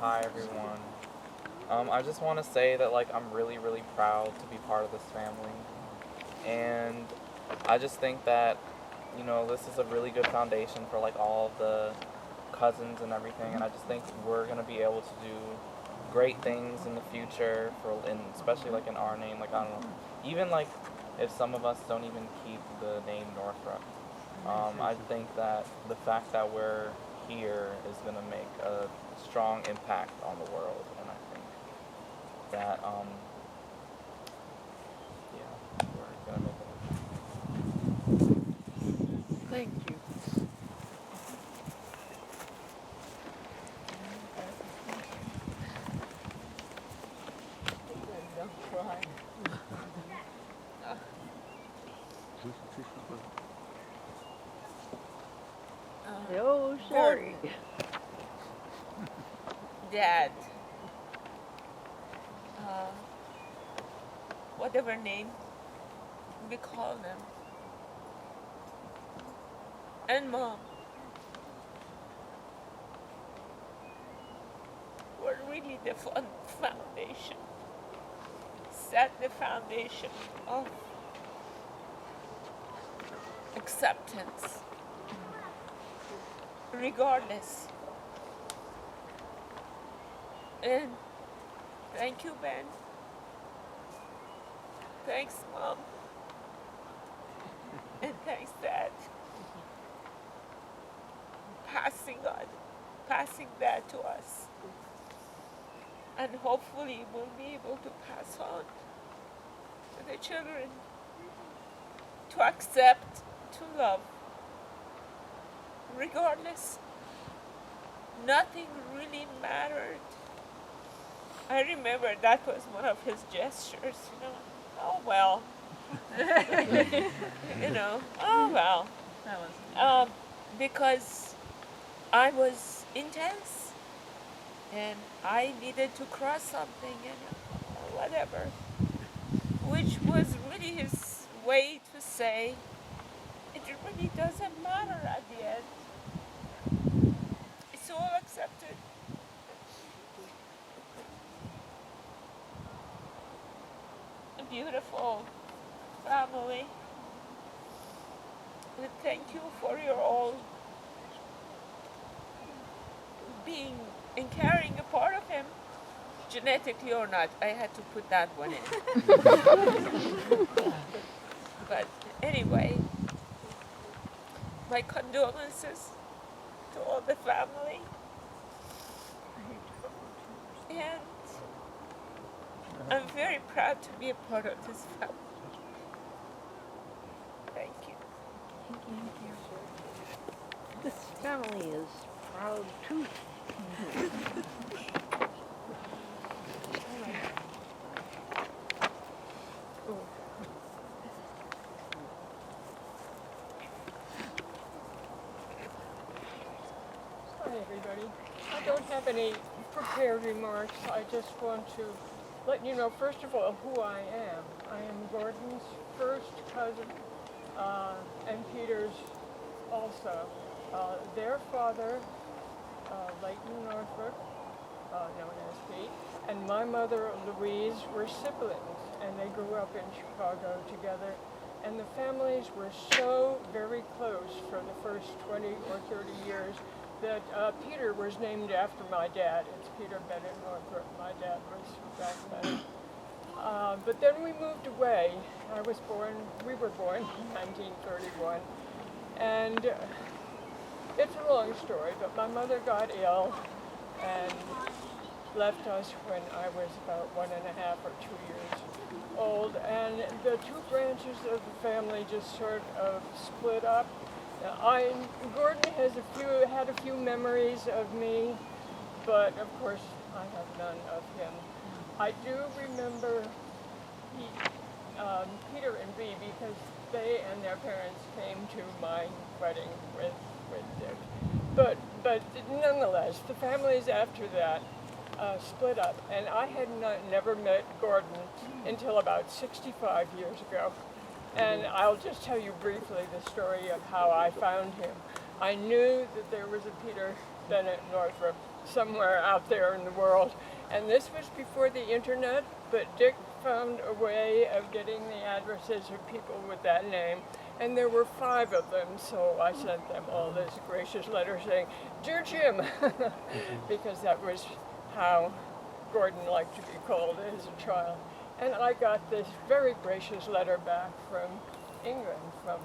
hi everyone. I just want to say that like I'm really really proud to be part of this family, and I just think that this is a really good foundation for like all of the cousins and everything, and I just think we're gonna be able to do great things in the future and especially like in our name. Like I don't know, even like if some of us don't even keep the name Northrup, I think that the fact that we're here is gonna make a strong impact on the world, and I think that yeah, we're gonna make Thank you. Don't cry. Oh, sorry. Dad, whatever name we call them, and Mom were really the foundation, set the foundation of acceptance, regardless. And thank you, Ben. Thanks, Mom. And thanks, Dad. Passing that to us. And hopefully we'll be able to pass on to the children to accept, to love, regardless. Nothing really mattered. I remember that was one of his gestures, Oh well. Oh well. That was Because I was intense and I needed to cross something and whatever, which was really his way to say it really doesn't matter at the end. It's all accepted. A beautiful family. And thank you for your all being and carrying a part of him, genetically or not. I had to put that one in. But anyway, my condolences to all the family. And I'm very proud to be a part of this family. Thank you. This family is proud too. Hi, everybody. I don't have any prepared remarks. I just want to let you know, first of all, who I am. I am Gordon's first cousin, and Peter's also. Their father, Leighton Northrup, known as Pete, and my mother, Louise, were siblings, and they grew up in Chicago together. And the families were so very close for the first 20 or 30 years that Peter was named after my dad. It's Peter Bennett Northrup. My dad was back then. But then we moved away. We were born in 1931. And it's a long story, but my mother got ill and left us when I was about 1.5 or 2 years old, and the two branches of the family just sort of split up. Gordon had a few memories of me, but of course I have none of him. I do remember Peter and Bea because they and their parents came to my wedding with Dick. But nonetheless, the families after that split up, and I had never met Gordon until about 65 years ago. And I'll just tell you briefly the story of how I found him. I knew that there was a Peter Bennett Northrup somewhere out there in the world. And this was before the internet, but Dick found a way of getting the addresses of people with that name. And there were 5 of them, so I sent them all this gracious letter saying, "Dear Jim," because that was how Gordon liked to be called as a child. And I got this very gracious letter back from England, from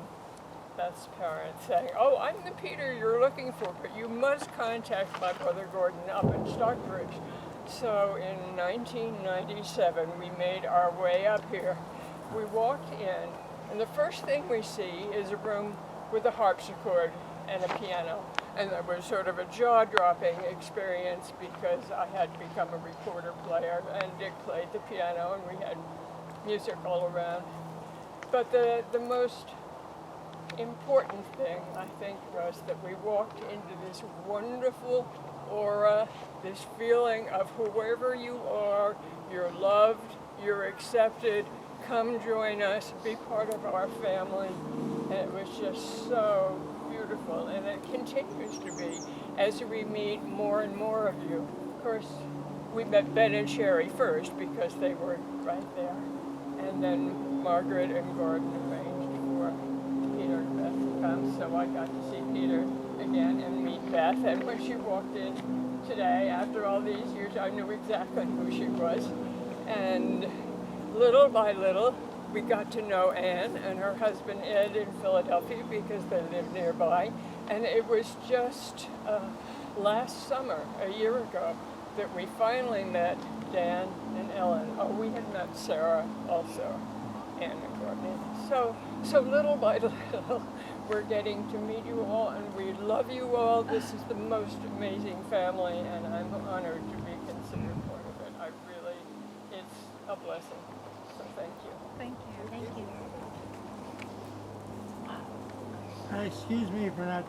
Beth's parents, saying, "Oh, I'm the Peter you're looking for, but you must contact my brother Gordon up in Stockbridge." So in 1997, we made our way up here. We walked in, and the first thing we see is a room with a harpsichord and a piano. And that was sort of a jaw-dropping experience because I had become a recorder player and Dick played the piano and we had music all around. But the most important thing, I think, was that we walked into this wonderful aura, this feeling of whoever you are, you're loved, you're accepted, come join us, be part of our family. And it was just so beautiful, and it continues to be as we meet more and more of you. Of course, we met Ben and Sherry first because they were right there. And then Margaret and Gordon arranged for Peter and Beth to come, so I got to see Peter again and meet Beth. And when she walked in today, after all these years, I knew exactly who she was. And little by little, we got to know Anne and her husband Ed in Philadelphia because they live nearby. And it was just last summer, a year ago, that we finally met Dan and Ellen. Oh, we had met Sarah also, Anne and Courtney. So little by little, we're getting to meet you all, and we love you all. This is the most amazing family, and I'm honored to be considered part of it. It's a blessing. So thank you. Thank you. Thank you. Excuse me for not